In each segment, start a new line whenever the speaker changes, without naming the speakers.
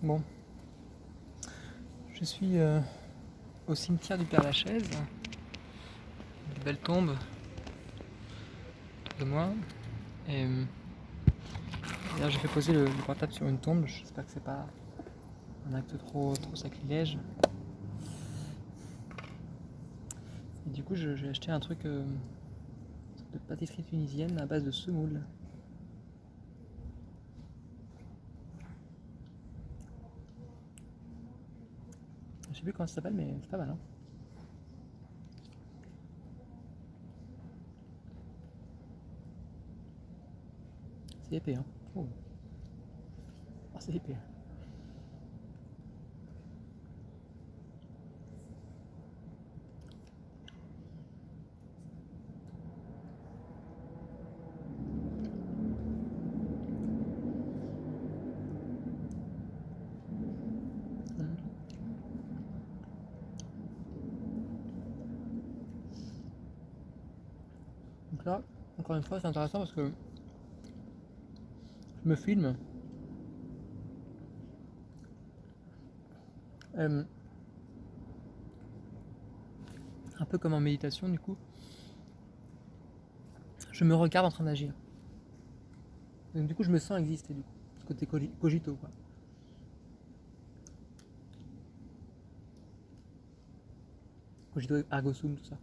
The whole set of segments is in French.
Bon, je suis au cimetière du Père-Lachaise, des belles tombes autour de moi, et d'ailleurs j'ai fait poser le portable sur une tombe, j'espère que c'est pas un acte trop sacrilège. Et du coup j'ai acheté un truc de pâtisserie tunisienne à base de semoule. Je sais plus comment ça s'appelle, mais c'est pas mal, hein. C'est épais, hein. Oh, c'est épais. Donc là, encore une fois, c'est intéressant parce que je me filme. Un peu comme en méditation, du coup. Je me regarde en train d'agir. Donc du coup, je me sens exister, du coup. Ce côté cogito, quoi. Cogito ergo sum, tout ça.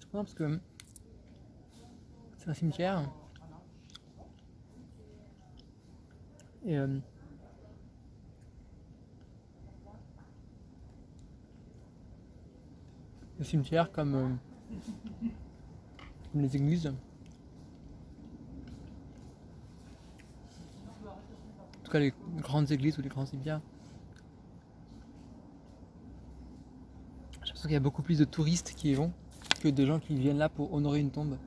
C'est parce que c'est un cimetière. Et le cimetière, comme les églises, en tout cas les grandes églises ou les grands cimetières, j'ai l'impression qu'il y a beaucoup plus de touristes qui y vont que de gens qui viennent là pour honorer une tombe.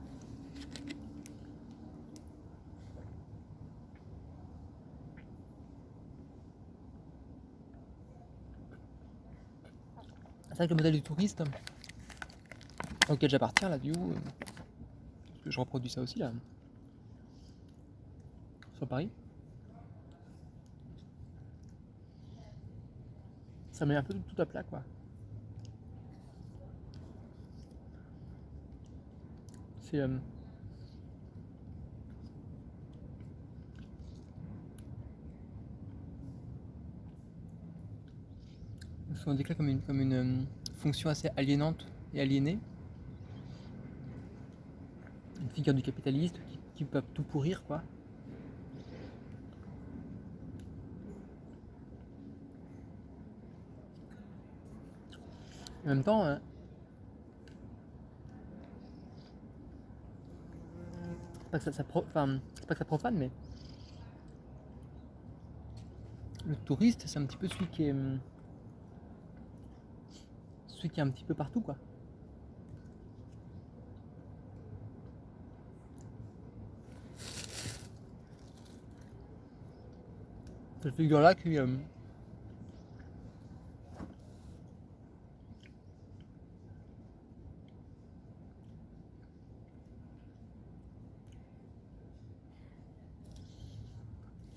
C'est vrai que le modèle du touriste auquel j'appartiens là, du coup, parce que je reproduis ça aussi là, sur Paris, ça met un peu tout à plat, quoi. C'est souvent décrit comme une fonction assez aliénante et aliénée. Une figure du capitaliste qui peut tout pourrir, quoi. En même temps, c'est pas que c'est pas que ça profane, mais le touriste, c'est un petit peu celui qui est un petit peu partout, quoi. Cette figure-là qui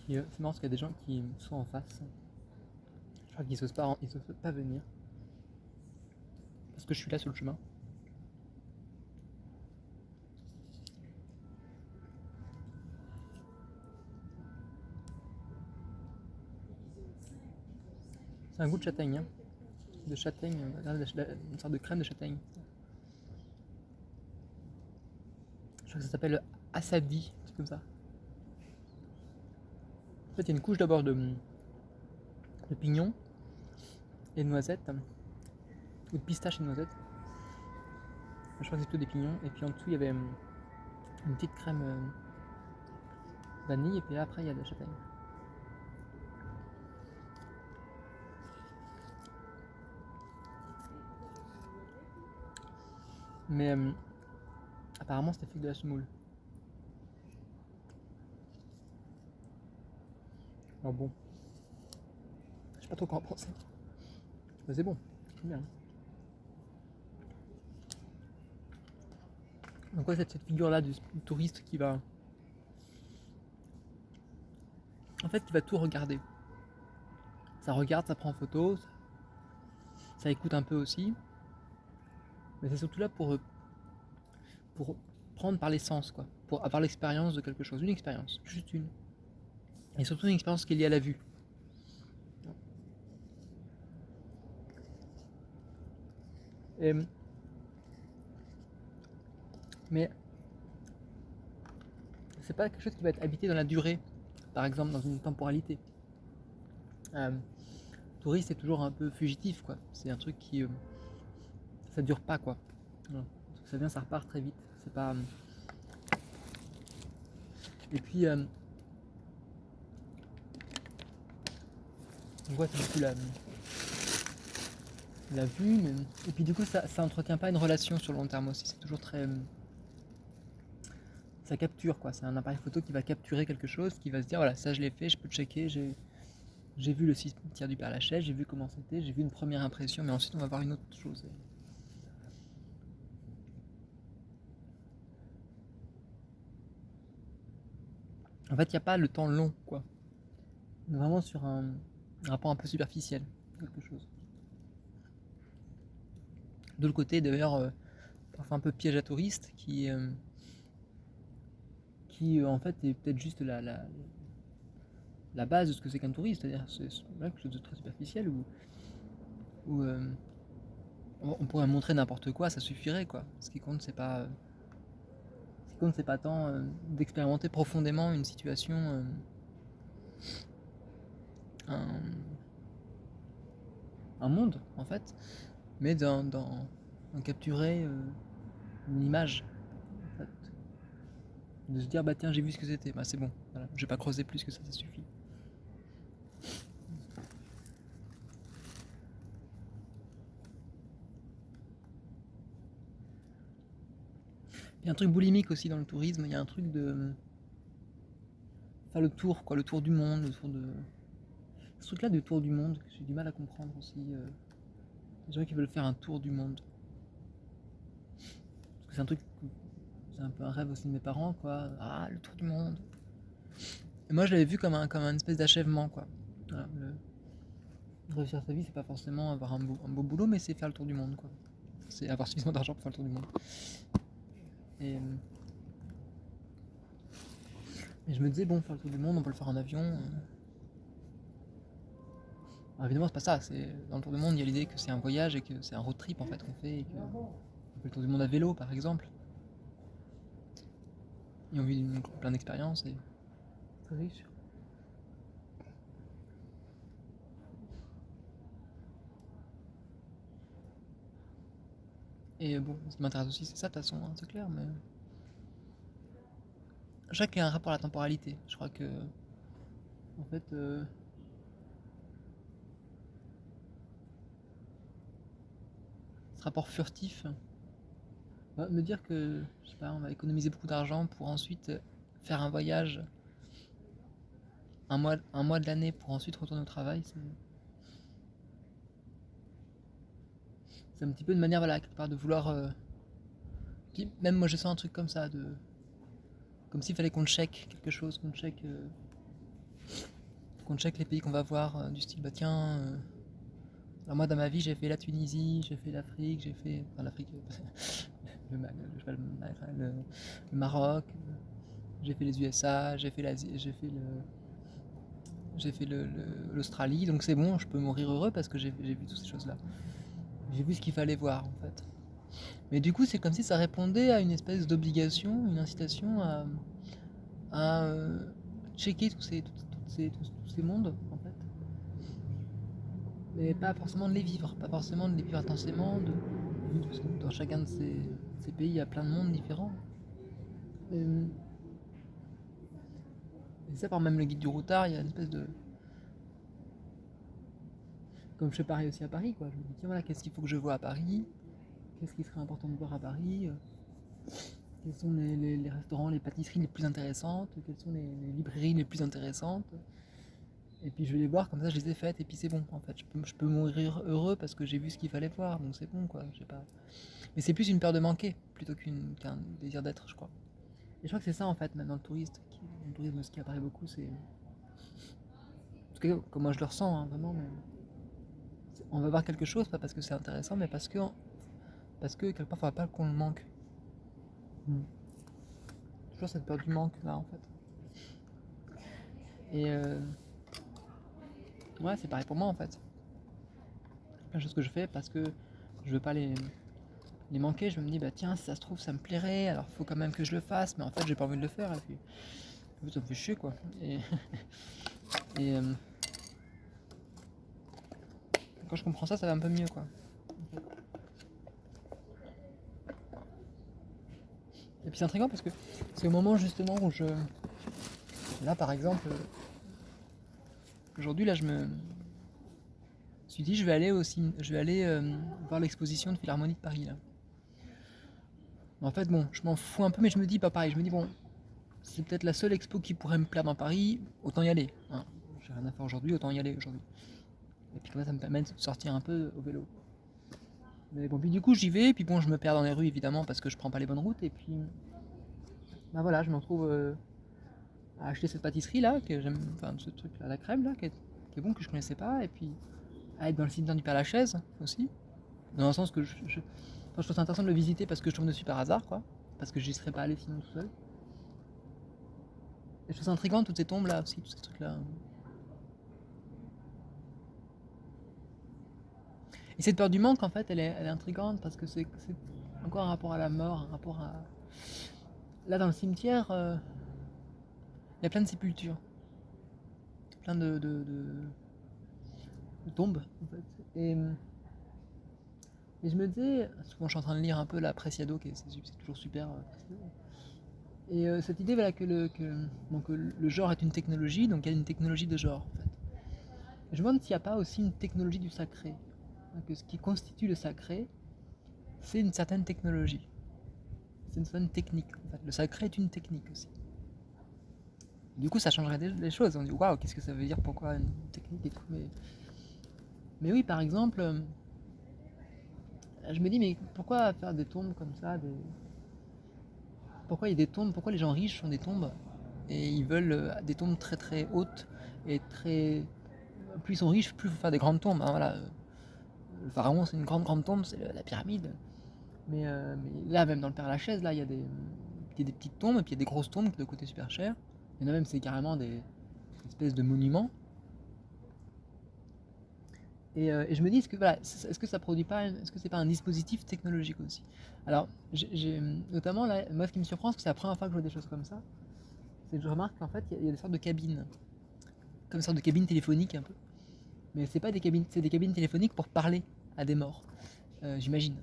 c'est marrant parce qu'il y a des gens qui sont en face. Je crois qu'ils n'osent pas venir. Parce que je suis là sur le chemin. C'est un goût de châtaigne, hein. De châtaigne, une sorte de crème de châtaigne. Je crois que ça s'appelle assadi, c'est comme ça. En fait, il y a une couche d'abord de pignons et de noisettes, ou de pistaches et de noisettes. Je crois que c'est plutôt des pignons. Et puis en dessous, il y avait une petite crème vanille, et puis après, il y a de la châtaigne. Mais apparemment, c'était fait de la semoule. Alors bon, je sais pas trop quoi en penser. Mais c'est bon, c'est bien. Donc ouais, cette figure-là du touriste qui va... En fait, qui va tout regarder. Ça regarde, ça prend en photo, ça écoute un peu aussi. Mais c'est surtout là pour prendre par les sens, quoi. Pour avoir l'expérience de quelque chose. Une expérience, juste une. Et surtout une expérience qui est liée à la vue. Et... Mais c'est pas quelque chose qui va être habité dans la durée, par exemple dans une temporalité. Touriste, c'est toujours un peu fugitif, quoi. C'est un truc qui... ça dure pas, quoi. Voilà. Ça vient, ça repart très vite. C'est pas... Et puis... on voit c'est beaucoup la vue, mais... Et puis du coup, ça entretient pas une relation sur le long terme aussi. C'est toujours très... ça capture, quoi. C'est un appareil photo qui va capturer quelque chose, qui va se dire, voilà, ça je l'ai fait, je peux checker, j'ai vu le cimetière du Père-Lachaise, j'ai vu comment c'était, j'ai vu une première impression, mais ensuite on va voir une autre chose. En fait, il n'y a pas le temps long, quoi. On est vraiment sur un rapport un peu superficiel, quelque chose. De l'autre côté, d'ailleurs, parfois un peu piège à touristes, qui en fait est peut-être juste la base de ce que c'est qu'un touriste, c'est-à-dire c'est quelque chose de très superficiel où on pourrait montrer n'importe quoi, ça suffirait, quoi. Ce qui compte, c'est pas tant d'expérimenter profondément une situation, un monde en fait, mais d'en capturer une image en fait. De se dire bah tiens j'ai vu ce que c'était, bah c'est bon, voilà. Je vais pas creuser plus que ça suffit. Il y a un truc boulimique aussi dans le tourisme, il y a un truc de faire le tour, quoi, le tour du monde, le tour de... Ce truc là du tour du monde, j'ai du mal à comprendre aussi. Les gens qui veulent faire un tour du monde. Parce que c'est un truc, c'est un peu un rêve aussi de mes parents, quoi. Ah, le tour du monde. Et moi je l'avais vu comme un espèce d'achèvement, quoi. Voilà, réussir sa vie, c'est pas forcément avoir un beau boulot, mais c'est faire le tour du monde, quoi. C'est avoir suffisamment d'argent pour faire le tour du monde. Et je me disais, bon, faire le tour du monde, on peut le faire en avion. Alors évidemment, c'est pas ça. Dans le tour du monde, il y a l'idée que c'est un voyage et que c'est un road trip en fait qu'on fait. Et on fait le tour du monde à vélo, par exemple. Et on vit plein d'expériences et très riche. Et bon, ce qui m'intéresse aussi, c'est ça, de toute façon, hein, c'est clair, mais... Chacun a un rapport à la temporalité. Je crois que, en fait, ce rapport furtif, me dire que, je sais pas, on va économiser beaucoup d'argent pour ensuite faire un voyage un mois de l'année pour ensuite retourner au travail, c'est un petit peu une manière, voilà, quelque part de vouloir... Puis même moi je sens un truc comme ça, comme s'il fallait qu'on check quelque chose, qu'on check les pays qu'on va voir, du style, bah tiens... Alors moi dans ma vie j'ai fait la Tunisie, j'ai fait l'Afrique, j'ai fait... Enfin l'Afrique... le Maroc, j'ai fait les USA, j'ai fait l'Asie, j'ai fait l'Australie, donc c'est bon, je peux mourir heureux parce que j'ai vu toutes ces choses-là. J'ai vu ce qu'il fallait voir en fait. Mais du coup, c'est comme si ça répondait à une espèce d'obligation, une incitation à checker tous ces mondes en fait. Mais pas forcément de les vivre, pas forcément de les vivre intensément. Parce que dans chacun de ces pays, il y a plein de mondes différents. Et ça, par même le guide du routard, il y a une espèce de... Comme je fais pareil aussi à Paris, quoi. Je me dis, tiens, voilà, qu'est-ce qu'il faut que je vois à Paris? Qu'est-ce qui serait important de voir à Paris? Quels sont les restaurants, les pâtisseries les plus intéressantes? Quelles sont les librairies les plus intéressantes? Et puis je vais les voir comme ça, je les ai faites, et puis c'est bon, en fait. Je peux mourir heureux parce que j'ai vu ce qu'il fallait voir, donc c'est bon, quoi. J'ai pas... Mais c'est plus une peur de manquer, plutôt qu'un désir d'être, je crois. Et je crois que c'est ça, en fait, même dans le tourisme, ce qui apparaît beaucoup, c'est... Parce que, comme moi je le ressens, hein, vraiment, mais... On va voir quelque chose, pas parce que c'est intéressant, mais parce que quelque part, il faudra pas qu'on le manque. Toujours cette peur du manque, là, en fait. Et ouais, c'est pareil pour moi, en fait. Plein de choses que je fais parce que je veux pas les manquer. Je me dis, bah tiens, si ça se trouve, ça me plairait, alors faut quand même que je le fasse, mais en fait, j'ai pas envie de le faire, et puis ça me fait chier, quoi. Et quand je comprends ça, ça va un peu mieux, quoi. Et puis c'est intriguant parce que c'est au moment justement où là, par exemple, aujourd'hui, là, je me suis dit, je vais aller voir l'exposition de Philharmonie de Paris, là. En fait, bon, je m'en fous un peu, mais je me dis pas pareil. Je me dis, bon, c'est peut-être la seule expo qui pourrait me plaire dans Paris, autant y aller. Hein. J'ai rien à faire aujourd'hui, autant y aller aujourd'hui. Et puis comme ça me permet de sortir un peu au vélo. Mais bon, puis du coup j'y vais, puis bon, je me perds dans les rues évidemment parce que je prends pas les bonnes routes, et puis bah voilà, je me retrouve à acheter cette pâtisserie là, que j'aime, enfin ce truc là, la crème là, qui est bon, que je connaissais pas, et puis à être dans le cimetière du Père-Lachaise aussi, dans le sens que enfin, je trouve ça intéressant de le visiter parce que je tombe dessus par hasard, quoi, parce que j'y serais pas allé sinon tout seul. Et je trouve ça intriguant, toutes ces tombes là aussi, tous ces trucs là. Et cette peur du manque, en fait, elle est intrigante parce que c'est encore un rapport à la mort, un rapport à... Là, dans le cimetière, il y a plein de sépultures, plein de tombes, en fait. Et je me disais, souvent je suis en train de lire un peu la Preciado, c'est toujours super. Et cette idée, voilà, que le genre est une technologie, donc il y a une technologie de genre, en fait. Et je me demande s'il n'y a pas aussi une technologie du sacré, hein, que ce qui constitue le sacré, c'est une certaine technologie. C'est une certaine technique, en fait. Le sacré est une technique aussi. Du coup, ça changerait les choses. On dit, waouh, qu'est-ce que ça veut dire, pourquoi une technique et tout. Mais oui, par exemple, je me dis, mais pourquoi faire des tombes comme ça Pourquoi il y a des tombes, pourquoi les gens riches font des tombes et ils veulent des tombes très très hautes et très... Plus ils sont riches, plus il faut faire des grandes tombes. Hein, voilà. Le pharaon, c'est une grande tombe, c'est la pyramide. Mais là, même dans le Père-Lachaise, là, il y a des petites tombes, et puis il y a des grosses tombes qui de côté super cher. Il y en a même, c'est carrément des espèces de monuments. Et je me dis, est-ce que ça produit pas, est-ce que c'est pas un dispositif technologique aussi? Alors, notamment là, moi, ce qui me surprend, c'est que c'est la première fois que je vois des choses comme ça, c'est que je remarque qu'en fait, il y a des sortes de cabines, comme des sortes de cabines téléphoniques un peu. Mais c'est pas des cabines, c'est des cabines téléphoniques pour parler à des morts, j'imagine.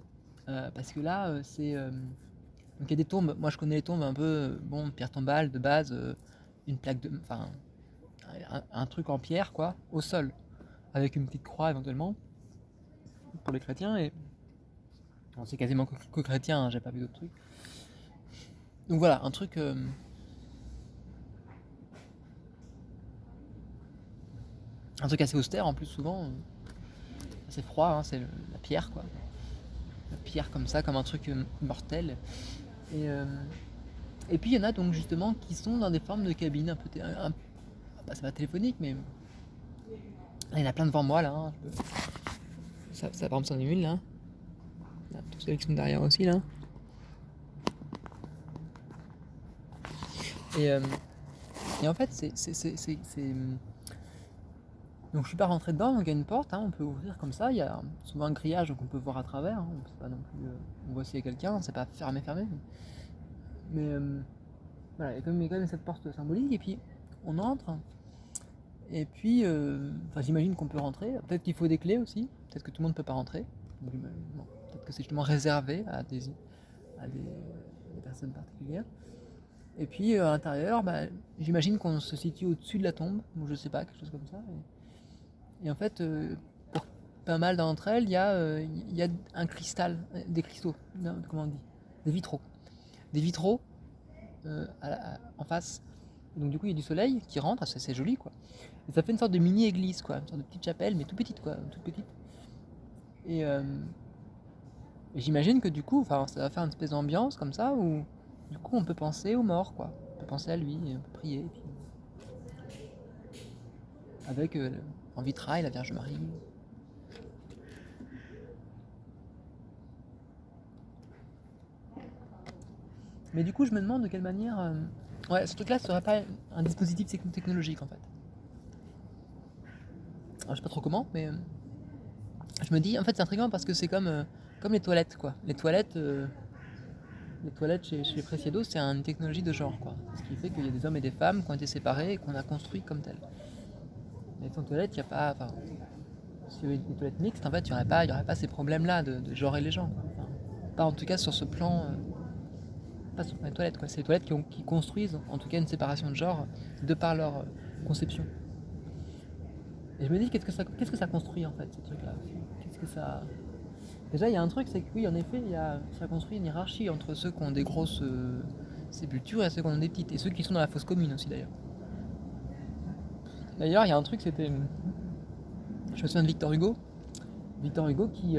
Parce que là, donc il y a des tombes, moi je connais les tombes un peu, bon, pierre tombale de base, une plaque de... Enfin, un truc en pierre, quoi, au sol, avec une petite croix éventuellement, pour les chrétiens, et... Bon, c'est quasiment que chrétien, hein, j'ai pas vu d'autres trucs. Donc voilà, un truc... un truc assez austère en plus souvent, assez froid, hein, c'est la pierre, quoi. La pierre comme ça, comme un truc mortel. Et, euh, et puis il y en a donc justement qui sont dans des formes de cabines un peu... bah, c'est pas téléphonique, mais... Là, il y en a plein devant moi, là. Hein. Ça par exemple, c'en est une, là. Là, tous ceux qui sont derrière aussi, là. Et en fait, donc je suis pas rentré dedans, donc il y a une porte, hein, on peut ouvrir comme ça, il y a souvent un grillage donc on peut voir à travers, hein, c'est pas non plus... on voit s'il y a quelqu'un, c'est pas fermé. Mais voilà, il y a quand même cette porte symbolique, et puis on entre, et puis enfin, j'imagine qu'on peut rentrer, peut-être qu'il faut des clés aussi, peut-être que tout le monde peut pas rentrer, donc, bon, peut-être que c'est justement réservé à des personnes particulières. Et puis à l'intérieur, bah, j'imagine qu'on se situe au-dessus de la tombe, ou je sais pas, quelque chose comme ça. Et en fait, pour pas mal d'entre elles, il y a un cristal, des cristaux, comment on dit, des vitraux. Des vitraux en face, Et donc du coup il y a du soleil qui rentre, c'est joli quoi. Et ça fait une sorte de mini église quoi, une sorte de petite chapelle mais toute petite quoi, toute petite. Et, et j'imagine que du coup, ça va faire une espèce d'ambiance comme ça où du coup on peut penser aux morts quoi. On peut penser à lui, et on peut prier. Et puis, avec en vitrail la Vierge Marie. Mais du coup je me demande de quelle manière... ouais, ce truc-là serait pas un dispositif technologique en fait. Alors, je sais pas trop comment, mais je me dis, en fait c'est intriguant parce que c'est comme les toilettes quoi. Les toilettes chez Preciado, c'est une technologie de genre quoi. Ce qui fait qu'il y a des hommes et des femmes qui ont été séparés et qu'on a construit comme tels. Mais sans toilette, il n'y a pas... Enfin, s'il y avait des toilettes mixtes, en fait, il n'y aurait pas ces problèmes-là de genrer les gens. Quoi. Enfin, pas en tout cas sur ce plan... pas sur les toilettes, quoi. C'est les toilettes qui construisent, en tout cas, une séparation de genre de par leur conception. Et je me dis, qu'est-ce que ça construit, en fait, ces trucs-là? Qu'est-ce que ça... Déjà, il y a un truc, c'est que oui, en effet, ça construit une hiérarchie entre ceux qui ont des grosses sépultures et ceux qui en ont des petites. Et ceux qui sont dans la fosse commune aussi, d'ailleurs. D'ailleurs, il y a un truc, c'était... Je me souviens de Victor Hugo. Victor Hugo qui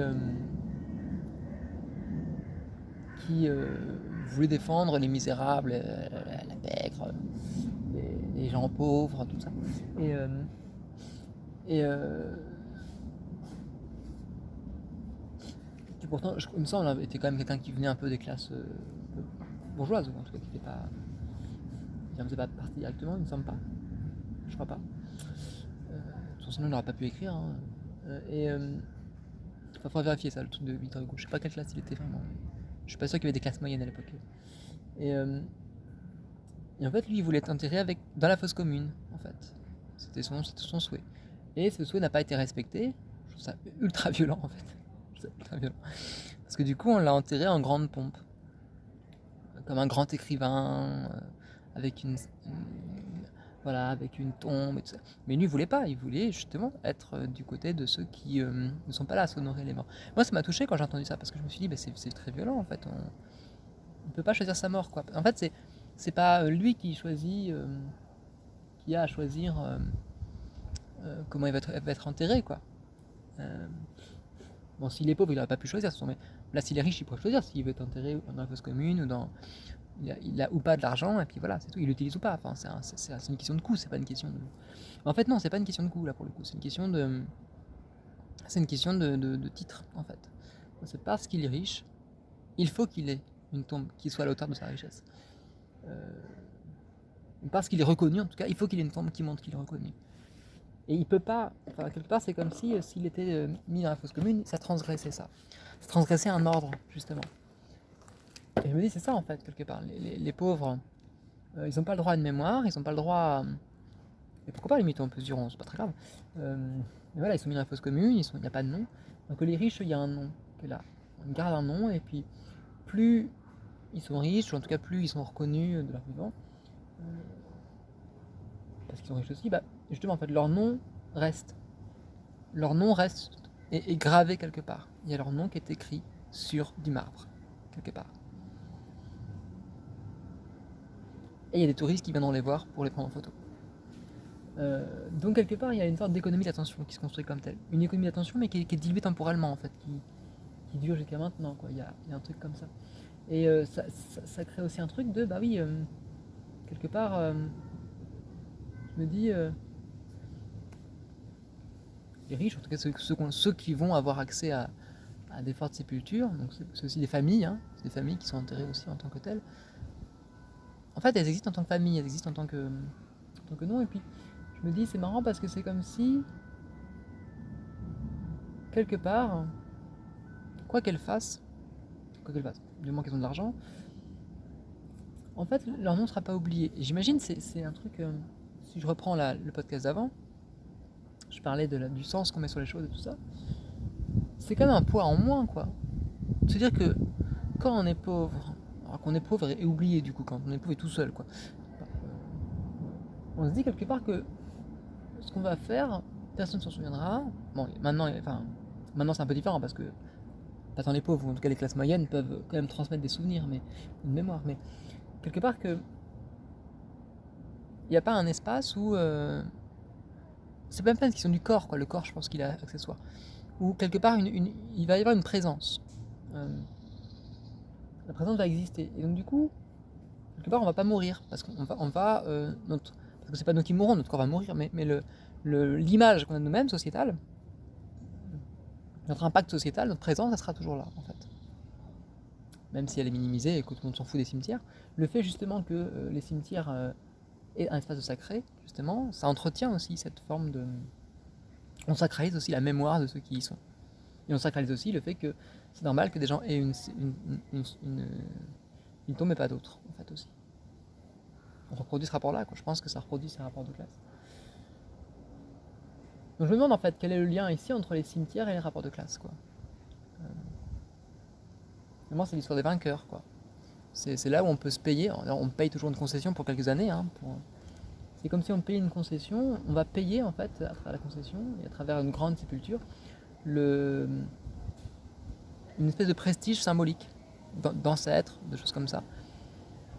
voulait défendre les misérables, la pègre, les gens pauvres, tout ça. Et qui pourtant, il me semble, était quand même quelqu'un qui venait un peu des classes bourgeoises, ou en tout cas qui n'était pas... Il ne faisait pas partie directement, il ne me semble pas. Je crois pas. Sinon, il n'aurait pas pu écrire. Hein. Enfin, faudra vérifier ça, le truc de Victor Hugo. Je sais pas quelle classe il était vraiment. Je suis pas sûr qu'il y avait des classes moyennes à l'époque. Et en fait, lui, il voulait être enterré dans la fosse commune, en fait. C'était son souhait. Et ce souhait n'a pas été respecté. Je trouve ça ultra violent, en fait. Je trouve ça ultra violent. Parce que du coup, on l'a enterré en grande pompe. Comme un grand écrivain, avec voilà, avec une tombe et tout ça. Mais lui, il voulait pas. Il voulait justement être du côté de ceux qui ne sont pas là à s'honorer les morts. Moi, ça m'a touché quand j'ai entendu ça, parce que je me suis dit, c'est très violent, en fait. On peut pas choisir sa mort, quoi. En fait, c'est pas lui qui choisit, qui a à choisir comment il va être enterré, quoi. Bon, s'il est pauvre, il n'aurait pas pu choisir. Mais là, s'il est riche, il pourrait choisir s'il veut être enterré dans la fosse commune ou dans... Il a ou pas de l'argent, et puis voilà, c'est tout. Il l'utilise ou pas. Enfin, c'est une question de coût, c'est pas une question de... En fait, non, c'est pas une question de coût, là, pour le coup. C'est une question de... C'est une question de titre, en fait. C'est parce qu'il est riche, il faut qu'il ait une tombe qui soit à la hauteur de sa richesse. Parce qu'il est reconnu, en tout cas, il faut qu'il ait une tombe qui montre qu'il est reconnu. Et il peut pas, enfin, quelque part, c'est comme si s'il était mis dans la fosse commune, ça transgressait ça. Ça transgressait un ordre, justement. Et je me dis, c'est ça, en fait, quelque part. Les pauvres, ils n'ont pas le droit à une mémoire, ils n'ont pas le droit à... Et pourquoi pas, limite, on peut se dire, c'est pas très grave. Mais voilà, ils sont mis dans la fosse commune, il n'y a pas de nom. Donc les riches, il y a un nom qui est là. On garde un nom, et puis plus ils sont riches, ou en tout cas plus ils sont reconnus de leur vivant, parce qu'ils sont riches aussi, bah justement en fait leur nom reste. Leur nom reste est gravé quelque part. Il y a leur nom qui est écrit sur du marbre, quelque part. Et il y a des touristes qui viendront les voir pour les prendre en photo. Donc quelque part il y a une sorte d'économie d'attention qui se construit comme telle. Une économie d'attention mais qui est diluée temporellement en fait, qui dure jusqu'à maintenant quoi. Il y a un truc comme ça. Et ça crée aussi un truc de bah oui, quelque part je me dis les riches, en tout cas ceux qui vont avoir accès à des fortes sépultures, donc c'est aussi des familles, hein, c'est des familles qui sont enterrées aussi en tant que telles. En fait, elles existent en tant que famille, elles existent en tant que nom, et puis je me dis c'est marrant parce que c'est comme si quelque part, quoi qu'elles fassent, du moins qu'elles ont de l'argent, en fait leur nom ne sera pas oublié. Et j'imagine c'est un truc, si je reprends le podcast d'avant, je parlais du sens qu'on met sur les choses et tout ça, c'est quand même un poids en moins quoi. C'est-à-dire que quand on est pauvre, alors qu'on est pauvre et oublié du coup, quand on est pauvre et tout seul quoi, on se dit quelque part que ce qu'on va faire, personne ne s'en souviendra. Bon, maintenant c'est un peu différent parce que pas tant les pauvres, ou en tout cas les classes moyennes peuvent quand même transmettre des souvenirs, mais une mémoire. Mais quelque part que il n'y a pas un espace où... c'est même pas une question du corps, quoi. Le corps, je pense qu'il est accessoire. Où quelque part, il va y avoir une présence. La présence va exister. Et donc du coup, quelque part, on va pas mourir. Parce parce que c'est pas nous qui mourrons, notre corps va mourir, mais l'image qu'on a de nous-mêmes, sociétale, notre impact sociétal, notre présence, elle sera toujours là, en fait. Même si elle est minimisée et que tout le monde s'en fout des cimetières, le fait justement que les cimetières aient un espace de sacré, justement, ça entretient aussi cette forme de... On sacralise aussi la mémoire de ceux qui y sont. Et on sacralise aussi le fait que c'est normal que des gens aient une tombe et pas d'autres, en fait, aussi. On reproduit ce rapport-là, quoi. Je pense que ça reproduit ces rapports de classe. Donc je me demande en fait quel est le lien ici entre les cimetières et les rapports de classe, quoi. Moi, c'est l'histoire des vainqueurs, quoi. C'est là où on peut se payer. On paye toujours une concession pour quelques années. Hein, c'est comme si on payait une concession. On va payer en fait à travers la concession et à travers une grande sépulture une espèce de prestige symbolique d'ancêtres, de choses comme ça,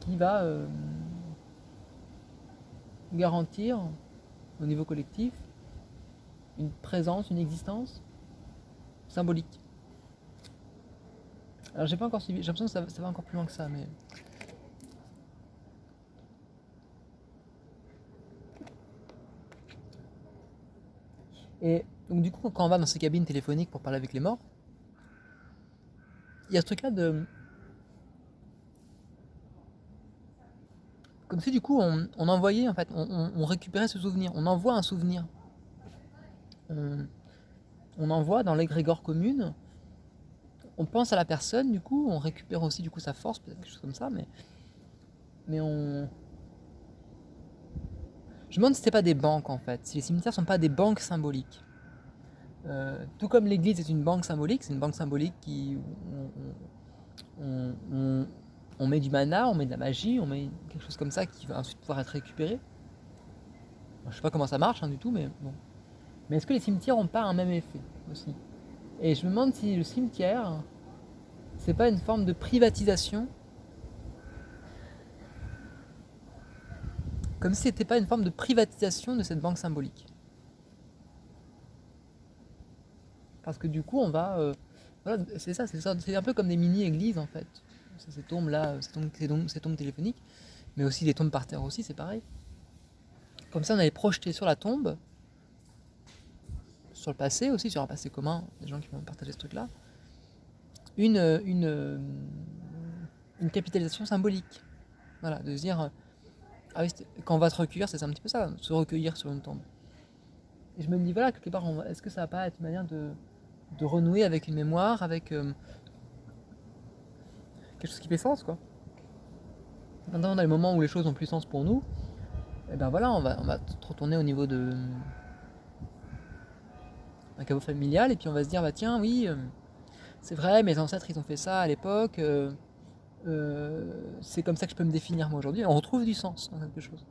qui va garantir au niveau collectif une présence, une existence symbolique. Alors j'ai pas encore suivi, j'ai l'impression que ça va encore plus loin que ça, mais... Et donc du coup, quand on va dans ces cabines téléphoniques pour parler avec les morts, il y a ce truc-là de... Comme si du coup on envoyait, en fait, on récupérait ce souvenir, on envoie un souvenir. On envoie dans l'égrégore commune, on pense à la personne, du coup, on récupère aussi du coup sa force, peut-être quelque chose comme ça, mais on... Je me demande si c'est pas des banques en fait, si les cimetières sont pas des banques symboliques. Tout comme l'église est une banque symbolique, c'est une banque symbolique qui... On met du mana, on met de la magie, on met quelque chose comme ça qui va ensuite pouvoir être récupéré. Je sais pas comment ça marche hein, du tout, mais bon. Mais est-ce que les cimetières n'ont pas un même effet aussi? Et je me demande si le cimetière, c'est pas une forme de privatisation, comme si c'était pas une forme de privatisation de cette banque symbolique. Parce que du coup, on va... voilà, c'est ça, c'est un peu comme des mini-églises en fait. Ces tombes-là, ces tombes téléphoniques, mais aussi des tombes par terre aussi, c'est pareil. Comme ça, on allait projeter sur la tombe, sur le passé aussi, sur un passé commun, des gens qui vont partager ce truc-là, une, une, une capitalisation symbolique. Voilà, de se dire, ah oui, quand on va se recueillir, c'est un petit peu ça, se recueillir sur une tombe. Et je me dis, voilà, quelque part, est-ce que ça va pas être une manière de renouer avec une mémoire, avec quelque chose qui fait sens, quoi. Maintenant, dans les moments où les choses ont plus sens pour nous, et ben voilà, on va retourner au niveau d'un caveau familial, et puis on va se dire, bah tiens, oui, c'est vrai, mes ancêtres, ils ont fait ça à l'époque, c'est comme ça que je peux me définir moi aujourd'hui. On retrouve du sens dans quelque chose.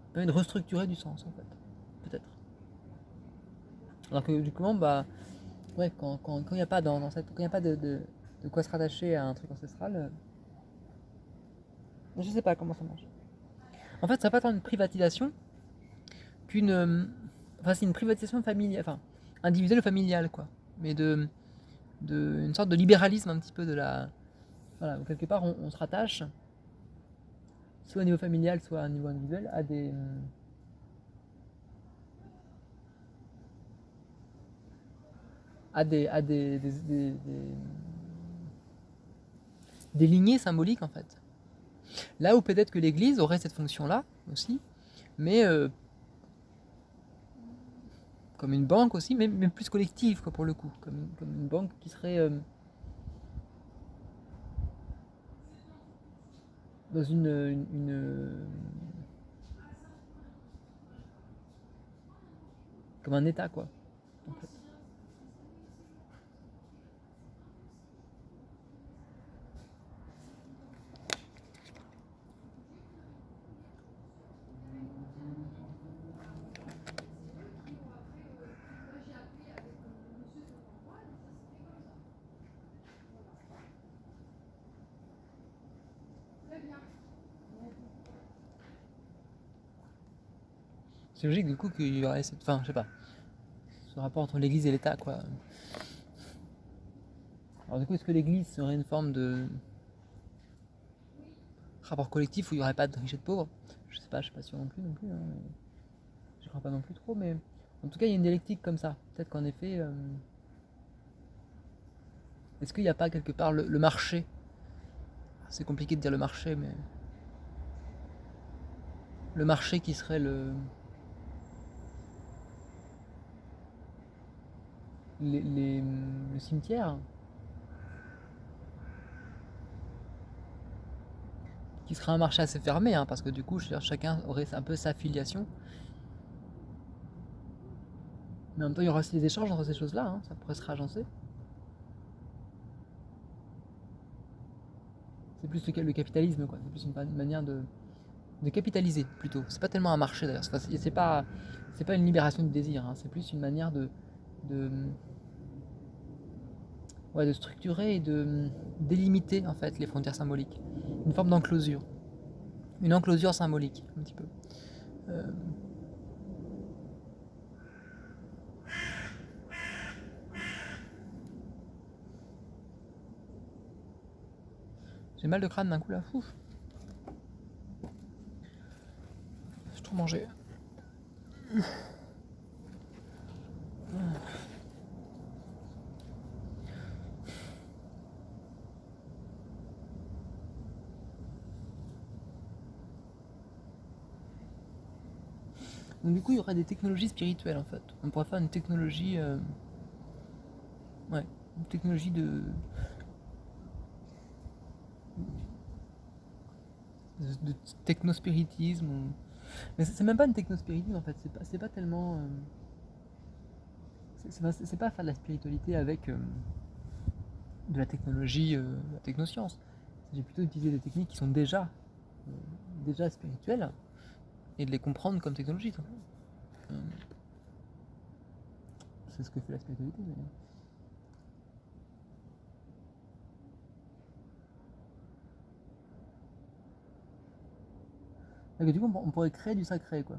Ça permet de restructurer du sens, en fait. Peut-être. Alors que du coup, bah, ouais, quand il n'y a pas, quand il y a pas de quoi se rattacher à un truc ancestral, je sais pas comment ça marche. En fait, ça va pas tant une privatisation qu'une. Enfin, c'est une privatisation familiale, enfin, individuelle ou familiale, quoi. Mais une sorte de libéralisme un petit peu de la. Voilà, où quelque part, on se rattache, soit au niveau familial, soit au niveau individuel, des lignées symboliques, en fait. Là où peut-être que l'Église aurait cette fonction-là aussi, mais comme une banque aussi, mais plus collective, quoi, pour le coup. Comme une banque qui serait dans comme un état, quoi. En fait. C'est logique du coup qu'il y aurait cette... Enfin, je sais pas. Ce rapport entre l'Église et l'État, quoi. Alors du coup, est-ce que l'Église serait une forme de rapport collectif où il n'y aurait pas de riches et de pauvres? Je suis pas sûr non plus, hein, je crois pas non plus trop, mais en tout cas, il y a une dialectique comme ça. Peut-être qu'en effet, est-ce qu'il n'y a pas quelque part le marché? C'est compliqué de dire le marché, mais le marché qui serait le cimetière, qui serait un marché assez fermé, hein, parce que du coup, je veux dire, chacun aurait un peu sa filiation. Mais en même temps, il y aura aussi des échanges entre ces choses-là, hein, ça pourrait se ragencer. C'est plus le capitalisme, quoi. C'est plus une manière de capitaliser, plutôt. C'est pas tellement un marché, d'ailleurs. C'est pas une libération du désir, hein. C'est plus une manière de, ouais, de structurer et de délimiter, en fait, les frontières symboliques. Une forme d'enclosure. Une enclosure symbolique, un petit peu. Euh, J'ai mal de crâne d'un coup, là. Ouf. J'ai trop mangé. Donc du coup, il y aurait des technologies spirituelles, en fait. On pourrait faire une technologie... ouais, une technologie de technospiritisme. Mais c'est même pas une technospiritisme, en fait. C'est pas tellement... c'est pas faire de la spiritualité avec de la technoscience. C'est plutôt utiliser des techniques qui sont déjà spirituelles et de les comprendre comme technologie. Euh, c'est ce que fait la spiritualité. Donc, du coup, on pourrait créer du sacré, quoi.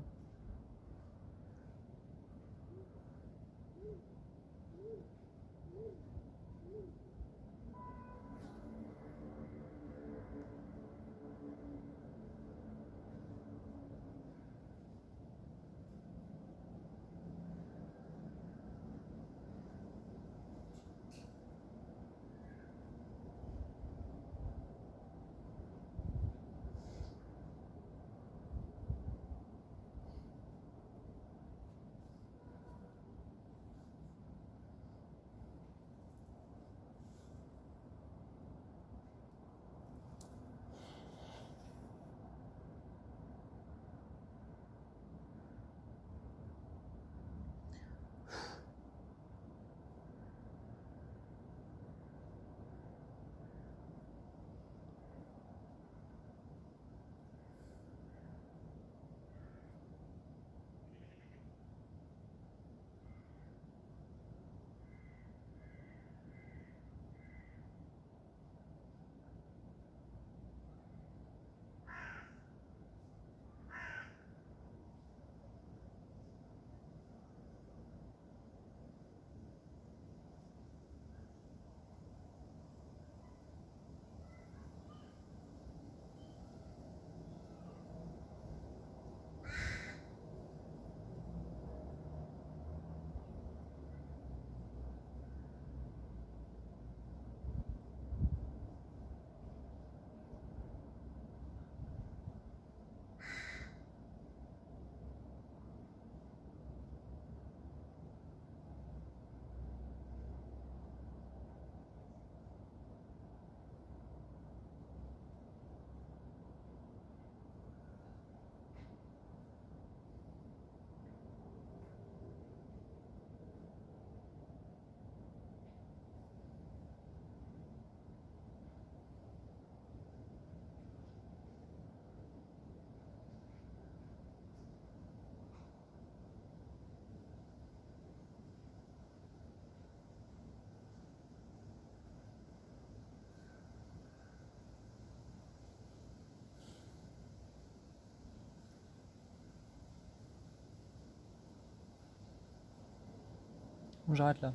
Bon, j'arrête là.